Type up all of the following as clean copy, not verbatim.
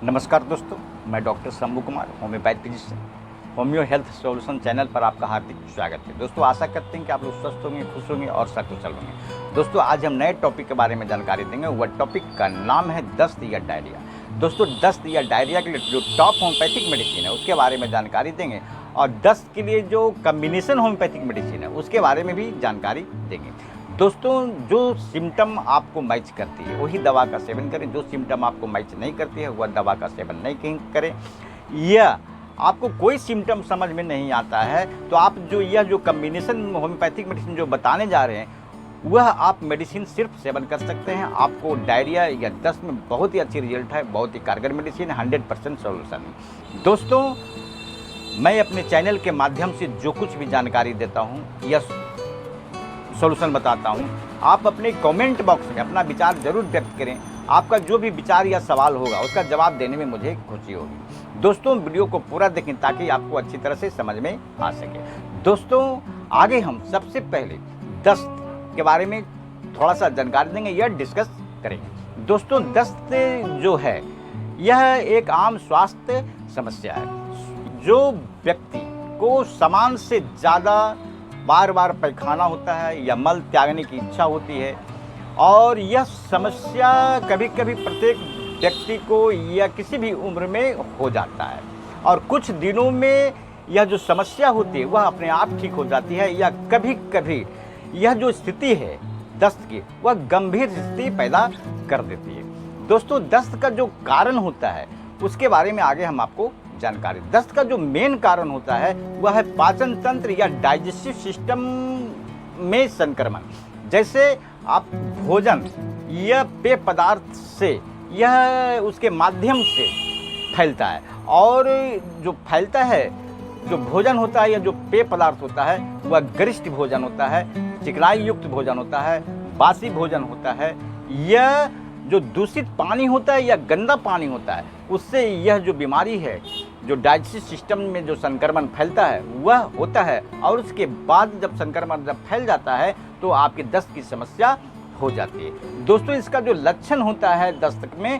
नमस्कार दोस्तों, मैं doctor Shambhu Kumar, homeopath physician, homeo health solution channel पर आपका हार्दिक स्वागत है। दोस्तों, आशा करते हैं कि आप लोग स्वस्थ होंगे, खुश होंगे और सकुशल होंगे। दोस्तों, आज हम नए टॉपिक के बारे में जानकारी देंगे। वह टॉपिक का नाम है दस्त या डायरिया। दोस्तों, दस्त या डायरिया के लिए जो टॉप होम्योपैथिक मेडिसिन है उसके बारे में जानकारी देंगे और दस्त के लिए जो कम्बिनेशन होम्योपैथिक मेडिसिन है उसके बारे में भी जानकारी देंगे। दोस्तों, जो सिम्टम आपको मैच करती है वही दवा का सेवन करें, जो सिम्टम आपको मैच नहीं करती है वह दवा का सेवन नहीं करें। या आपको कोई सिम्टम समझ में नहीं आता है तो आप जो कम्बिनेशन होम्योपैथिक मेडिसिन जो बताने जा रहे हैं वह आप मेडिसिन सिर्फ सेवन कर सकते हैं। आपको डायरिया या दस्त में बहुत ही अच्छी रिजल्ट है, बहुत ही कारगर मेडिसिन है, 100% सॉल्यूशन है। दोस्तों, मैं अपने चैनल के माध्यम से जो कुछ भी जानकारी देता हूँ या सॉल्यूशन बताता हूँ, आप अपने कमेंट बॉक्स में अपना विचार जरूर व्यक्त करें। आपका जो भी विचार या सवाल होगा उसका जवाब देने में मुझे खुशी होगी। दोस्तों, वीडियो को पूरा देखें ताकि आपको अच्छी तरह से समझ में आ सके। दोस्तों, आगे हम सबसे पहले दस्त के बारे में थोड़ा सा जानकारी देंगे या डिस्कस करेंगे। दोस्तों, दस्त जो है यह एक आम स्वास्थ्य समस्या है। जो व्यक्ति को सामान्य से ज़्यादा बार बार पैखाना होता है या मल त्यागने की इच्छा होती है और यह समस्या कभी कभी प्रत्येक व्यक्ति को या किसी भी उम्र में हो जाता है और कुछ दिनों में यह जो समस्या होती है वह अपने आप ठीक हो जाती है या कभी कभी यह जो स्थिति है दस्त की वह गंभीर स्थिति पैदा कर देती है। दोस्तों, दस्त का जो कारण होता है उसके बारे में आगे हम आपको जानकारी। दस्त का जो मेन कारण होता है वह है पाचन तंत्र या डाइजेस्टिव सिस्टम में संक्रमण। जैसे आप भोजन या पेय पदार्थ से यह उसके माध्यम से फैलता है और जो फैलता है, जो भोजन होता है या जो पेय पदार्थ होता है वह गरिष्ठ भोजन होता है, चिकनाई युक्त भोजन होता है, बासी भोजन होता है या जो दूषित पानी होता है या गंदा पानी होता है, उससे यह जो बीमारी है, जो डाइजेस्टिव सिस्टम में जो संक्रमण फैलता है वह होता है और उसके बाद जब संक्रमण फैल जाता है तो आपके दस्त की समस्या हो जाती है। दोस्तों, इसका जो लक्षण होता है दस्त में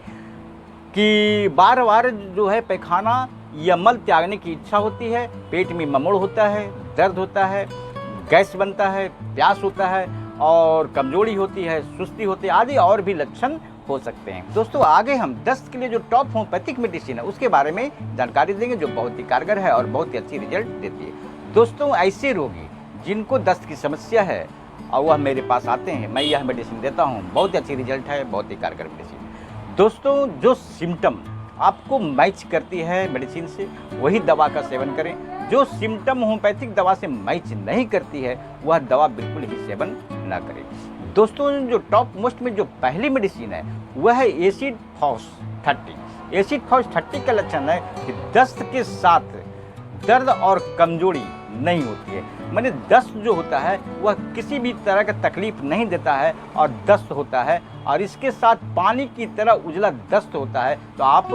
कि बार बार जो है पैखाना या मल त्यागने की इच्छा होती है, पेट में ममोड़ होता है, दर्द होता है, गैस बनता है, प्यास होता है और कमजोरी होती है, सुस्ती होती है आदि और भी लक्षण हो सकते हैं। दोस्तों, आगे हम दस्त के लिए जो टॉप होम्योपैथिक मेडिसिन है उसके बारे में जानकारी देंगे जो बहुत ही कारगर है और बहुत ही अच्छी रिजल्ट देती है। दोस्तों, ऐसे रोगी जिनको दस्त की समस्या है और वह मेरे पास आते हैं, मैं यह मेडिसिन देता हूँ, बहुत ही अच्छी रिजल्ट है, बहुत ही कारगर मेडिसिन। दोस्तों, जो सिम्टम आपको मैच करती है मेडिसिन से वही दवा का सेवन करें। जो सिम्टम होम्योपैथिक दवा से मैच नहीं करती है वह दवा बिल्कुल ही सेवन ना करें। दोस्तों, जो टॉप मोस्ट में जो पहली मेडिसिन है वह है एसिड फॉस 30। एसिड फॉस 30 का लक्षण है कि दस्त के साथ दर्द और कमजोरी नहीं होती है। माने दस्त जो होता है वह किसी भी तरह का तकलीफ नहीं देता है और दस्त होता है और इसके साथ पानी की तरह उजला दस्त होता है तो आप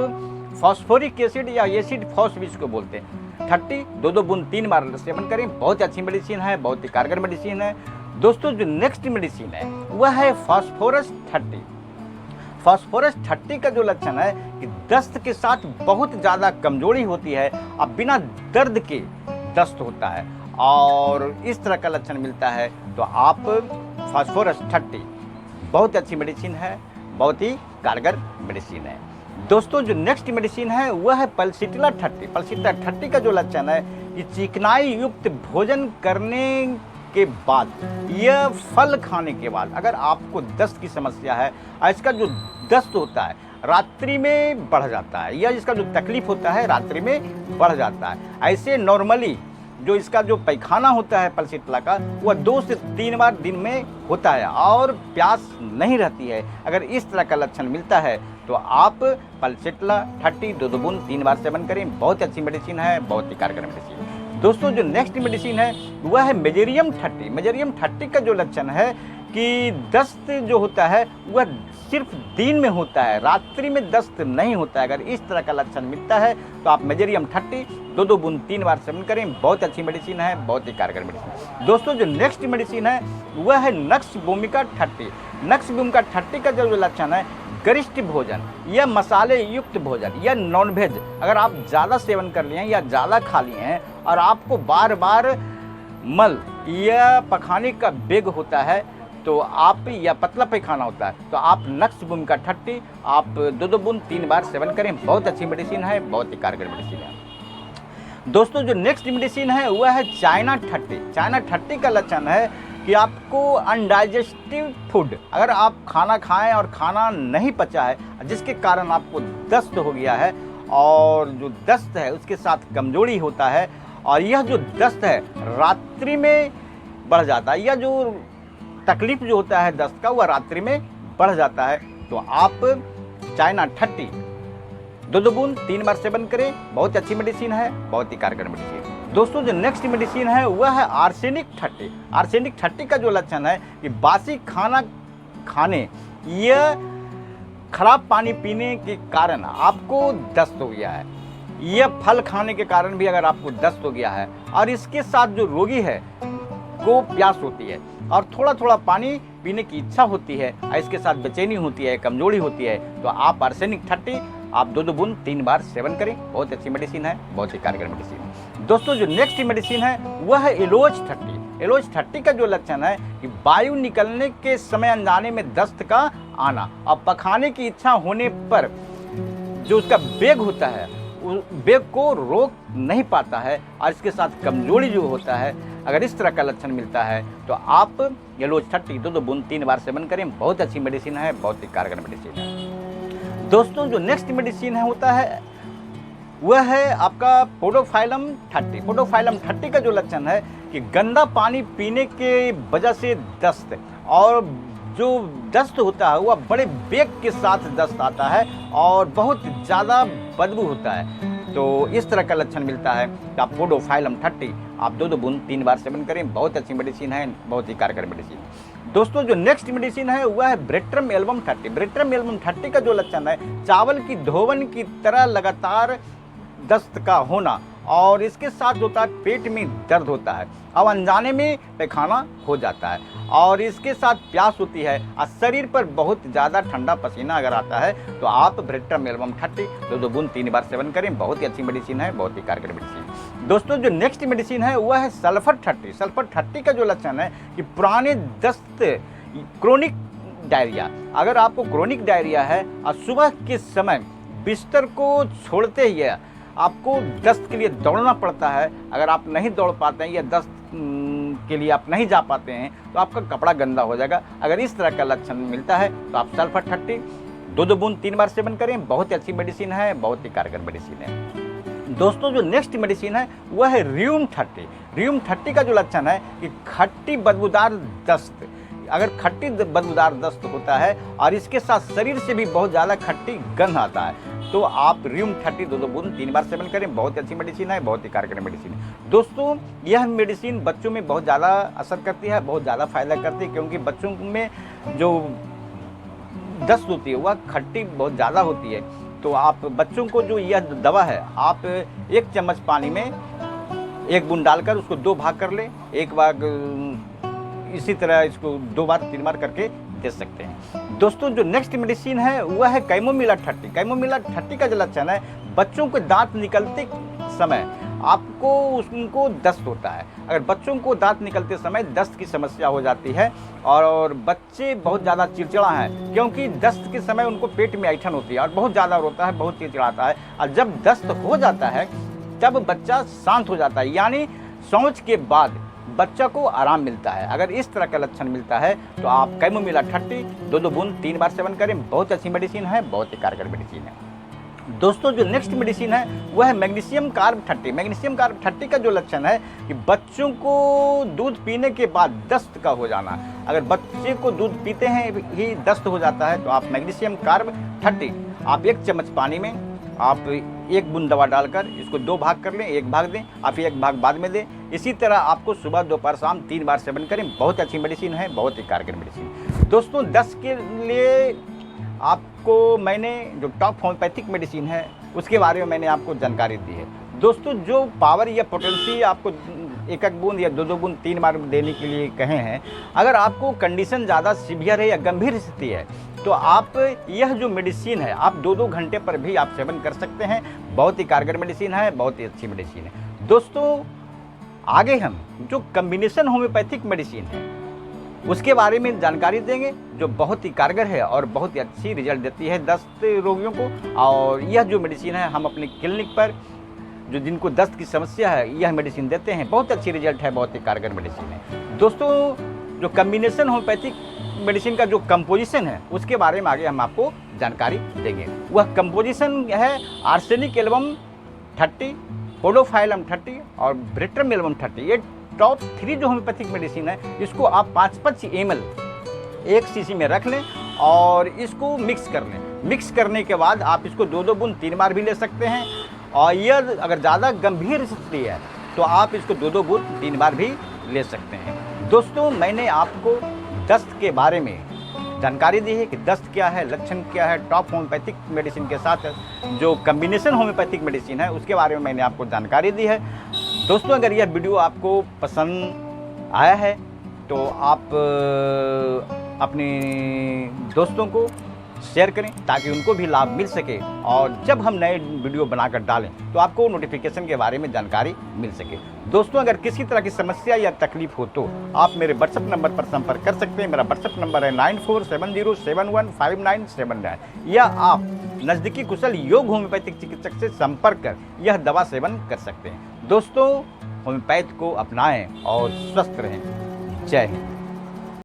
फॉस्फोरिक एसिड या एसिड फॉस भी इसको बोलते हैं 30 दो बूंद 3 बार सेवन करें। बहुत अच्छी मेडिसिन है, बहुत ही कारगर मेडिसिन है। दोस्तों, जो नेक्स्ट मेडिसिन है वह है फास्फोरस 30। फास्फोरस 30 का जो लक्षण है कि दस्त के साथ बहुत ज़्यादा कमजोरी होती है, अब बिना दर्द के दस्त होता है और इस तरह का लक्षण मिलता है तो आप फास्फोरस 30 बहुत अच्छी मेडिसिन है, बहुत ही कारगर मेडिसिन है। दोस्तों, जो नेक्स्ट मेडिसिन है वह है पल्सिटिला 30। पल्सिटिला 30 का जो लक्षण है कि चिकनाई युक्त भोजन करने के बाद यह फल खाने के बाद अगर आपको दस्त की समस्या है, इसका जो दस्त होता है रात्रि में बढ़ जाता है या इसका जो तकलीफ होता है रात्रि में बढ़ जाता है, ऐसे नॉर्मली जो इसका जो पैखाना होता है पल्सिटिला का वह 2 से 3 बार दिन में होता है और प्यास नहीं रहती है, अगर इस तरह का लक्षण मिलता है तो आप पल्सिटिला 30 दो बूंद 3 बार सेवन करें। बहुत अच्छी मेडिसिन है, बहुत ही कारगर मेडिसिन। दोस्तों, जो नेक्स्ट मेडिसिन है वह है मेजेरियम 30। मेजेरियम 30 का जो लक्षण है कि दस्त जो होता है वह सिर्फ दिन में होता है, रात्रि में दस्त नहीं होता है। अगर इस तरह का लक्षण मिलता है तो आप मेजेरियम 30 दो बूंद 3 बार सेवन करें। बहुत अच्छी मेडिसिन है, बहुत ही कारगर मेडिसिन। दोस्तों, जो नेक्स्ट मेडिसिन है वह है नक्स भूमिका 30। नक्स भूमिका 30 का जो लक्षण है गरिष्ठ भोजन या मसाले युक्त भोजन या नॉनवेज अगर आप ज़्यादा सेवन कर लिए हैं या ज़्यादा खा लिए हैं और आपको बार बार मल या पखाने का वेग होता है तो आप या पतला पैखाना होता है तो आप नक्स भूमिका 30 आप 2 बूंद 3 बार सेवन करें। बहुत अच्छी मेडिसिन है, बहुत ही कारगर मेडिसिन है। दोस्तों जो नेक्स्ट मेडिसिन है वह है चाइना 30। चाइना 30 का लक्षण है कि आपको अनडाइजेस्टिव फूड अगर आप खाना खाएं और खाना नहीं पचा है जिसके कारण आपको दस्त हो गया है और जो दस्त है उसके साथ कमजोरी होता है और यह जो दस्त है रात्रि में बढ़ जाता है या जो तकलीफ जो होता है दस्त का वह रात्रि में बढ़ जाता है तो आप चाइना 30 2 बूंद 3 बार सेवन करें। बहुत अच्छी मेडिसिन है, बहुत ही कारगर मेडिसिन। दोस्तों जो नेक्स्ट मेडिसिन है वह है आर्सेनिक 30। आर्सेनिक 30 का जो लक्षण है कि बासी खाना खाने या खराब पानी पीने के कारण आपको दस्त हो गया है यह फल खाने के कारण भी अगर आपको दस्त हो गया है और इसके साथ जो रोगी है को प्यास होती है और थोड़ा थोड़ा पानी पीने की इच्छा होती है और इसके साथ बेचैनी होती है, कमजोरी होती है तो आप आर्सेनिक 30 आप 2 बूंद 3 बार सेवन करें। बहुत अच्छी मेडिसिन है, बहुत ही कारगर मेडिसिन। दोस्तों जो नेक्स्ट मेडिसिन है वह है एलोज 30। एलोज 30 का जो लक्षण है कि वायु निकलने के समय अनजाने में दस्त का आना और पखाने की इच्छा होने पर जो उसका वेग होता है उस वेग को रोक नहीं पाता है और इसके साथ कमजोरी जो होता है अगर इस तरह का लक्षण मिलता है तो आप एलोज 30 2 बूंद 3 बार सेवन करें। बहुत अच्छी मेडिसिन है, बहुत ही कारगर मेडिसिन है। दोस्तों जो नेक्स्ट मेडिसिन है होता है वह है आपका पोडोफाइलम 30। पोडोफाइलम 30 का जो लक्षण है कि गंदा पानी पीने के वजह से दस्त और जो दस्त होता है वह बड़े वेग के साथ दस्त आता है और बहुत ज़्यादा बदबू होता है तो इस तरह का लक्षण मिलता है कि आप पोडोफाइलम 30 आप 2 बूंद 3 बार सेवन करें। बहुत अच्छी मेडिसिन है, बहुत ही कारगर मेडिसिन। दोस्तों जो नेक्स्ट मेडिसिन है वह है ब्रेट्रम एल्बम 30। ब्रेट्रम एल्बम 30 का जो लक्षण है चावल की धोवन की तरह लगातार दस्त का होना और इसके साथ होता है पेट में दर्द होता है और अनजाने में पैखाना हो जाता है और इसके साथ प्यास होती है और शरीर पर बहुत ज़्यादा ठंडा पसीना अगर आता है तो आप ब्रेट्रम एल्बम 30 2 बूंद 3 बार सेवन करें। बहुत ही अच्छी मेडिसिन है, बहुत ही कारगर मेडिसिन। दोस्तों जो नेक्स्ट मेडिसिन है वह है सल्फर 30। सल्फर 30 का जो लक्षण है कि पुराने दस्त क्रोनिक डायरिया अगर आपको क्रोनिक डायरिया है और सुबह के समय बिस्तर को छोड़ते ही आपको दस्त के लिए दौड़ना पड़ता है अगर आप नहीं दौड़ पाते हैं या दस्त के लिए आप नहीं जा पाते हैं तो आपका कपड़ा गंदा हो जाएगा। अगर इस तरह का लक्षण मिलता है तो आप सल्फर 30 2 बूंद 3 बार सेवन करें। बहुत ही अच्छी मेडिसिन है, बहुत ही कारगर मेडिसिन है। दोस्तों जो नेक्स्ट मेडिसिन है वह है र्यूम 30। र्यूम 30 का जो लक्षण है कि खट्टी बदबूदार दस्त अगर खट्टी बदबूदार दस्त होता है और इसके साथ शरीर से भी बहुत ज़्यादा खट्टी गंध आता है तो आप र्यूम 30 2 बूंद 3 बार सेवन करें। बहुत अच्छी मेडिसिन है, बहुत ही कारगर मेडिसिन है। दोस्तों यह मेडिसिन बच्चों में बहुत ज़्यादा असर करती है, बहुत ज़्यादा फायदा करती है क्योंकि बच्चों में जो दस्त होती है वह खट्टी बहुत ज़्यादा होती है तो आप बच्चों को जो यह दवा है आप 1 चम्मच पानी में 1 बूंद डालकर उसको 2 भाग कर लें। एक भाग इसी तरह इसको 2 बार 3 बार करके दे सकते हैं। दोस्तों जो नेक्स्ट मेडिसिन है वह है कैमोमिला 30। कैमोमिला 30 का जो लक्षण है बच्चों के दांत निकलते समय आपको उनको दस्त होता है। अगर बच्चों को दांत निकलते समय दस्त की समस्या हो जाती है और बच्चे बहुत ज़्यादा चिड़चिड़ा हैं क्योंकि दस्त के समय उनको पेट में ऐंठन होती है और बहुत ज़्यादा रोता है, बहुत चिड़चिड़ाता है और जब दस्त हो जाता है तब बच्चा शांत हो जाता है यानी शौच के बाद बच्चा को आराम मिलता है। अगर इस तरह का लक्षण मिलता है तो आप कैमोमिला 30 2 बूंद 3 बार सेवन करें। बहुत अच्छी मेडिसिन है, बहुत ही कारगर मेडिसिन है। दोस्तों जो नेक्स्ट मेडिसिन है वह है मैग्नीशियम कार्ब 30। मैग्नीशियम कार्ब 30 का जो लक्षण है कि बच्चों को दूध पीने के बाद दस्त का हो जाना। अगर बच्चे को दूध पीते हैं ही दस्त हो जाता है तो आप मैग्नीशियम कार्ब 30 आप 1 चम्मच पानी में आप 1 बूंद दवा डालकर इसको 2 भाग कर लें, 1 भाग दें आप 1 भाग बाद में दें। इसी तरह आपको सुबह दोपहर शाम 3 बार सेवन करें। बहुत अच्छी मेडिसिन है, बहुत ही कारगर मेडिसिन। दोस्तों दस्त के लिए आपको मैंने जो टॉप होम्योपैथिक मेडिसिन है उसके बारे में मैंने आपको जानकारी दी है। दोस्तों जो पावर या पोटेंसी आपको 1 बूंद या 2 बूंद 3 बार देने के लिए कहे हैं, अगर आपको कंडीशन ज़्यादा सीवियर है या गंभीर स्थिति है तो आप यह जो मेडिसिन है आप 2-2 घंटे पर भी आप सेवन कर सकते हैं। बहुत ही कारगर मेडिसिन है, बहुत ही अच्छी मेडिसिन है। दोस्तों आगे हम जो कम्बिनेशन होम्योपैथिक मेडिसिन है उसके बारे में जानकारी देंगे, जो बहुत ही कारगर है और बहुत ही अच्छी रिजल्ट देती है दस्त रोगियों को। और यह जो मेडिसिन है हम अपने क्लिनिक पर जो जिनको दस्त की समस्या है यह मेडिसिन देते हैं, बहुत अच्छी रिजल्ट है, बहुत ही कारगर मेडिसिन है। दोस्तों जो कम्बिनेशन होम्योपैथिक मेडिसिन का जो कंपोजिशन है उसके बारे में आगे हम आपको जानकारी देंगे। वह कंपोजिशन है आर्सेनिक एल्बम 30, पोडोफाइलम 30 और ब्रेट्रम एल्बम 30। ये टॉप 3 जो होम्योपैथिक मेडिसिन है, इसको आप 5-5 ml 1 सीसी में रख लें और इसको मिक्स कर लें। मिक्स करने के बाद आप इसको 2-2 बूंद 3 बार भी ले सकते हैं। और यह अगर ज़्यादा गंभीर स्थिति है तो आप इसको 2-2 बूंद 3 बार भी ले सकते हैं। दोस्तों मैंने आपको दस्त के बारे में जानकारी दी है कि दस्त क्या है, लक्षण क्या है। टॉप होम्योपैथिक मेडिसिन के साथ जो कम्बिनेशन होम्योपैथिक मेडिसिन है उसके बारे में मैंने आपको जानकारी दी है। दोस्तों अगर यह वीडियो आपको पसंद आया है तो आप अपने दोस्तों को शेयर करें ताकि उनको भी लाभ मिल सके, और जब हम नए वीडियो बनाकर डालें तो आपको नोटिफिकेशन के बारे में जानकारी मिल सके। दोस्तों अगर किसी तरह की समस्या या तकलीफ हो तो आप मेरे व्हाट्सएप नंबर पर संपर्क कर सकते हैं। मेरा व्हाट्सएप नंबर है 9470715979, या आप नज़दीकी कुशल योग होम्योपैथिक चिकित्सक से संपर्क कर यह दवा सेवन कर सकते हैं। दोस्तों होम्योपैथ को अपनाएं और स्वस्थ रहें। जय हिंद।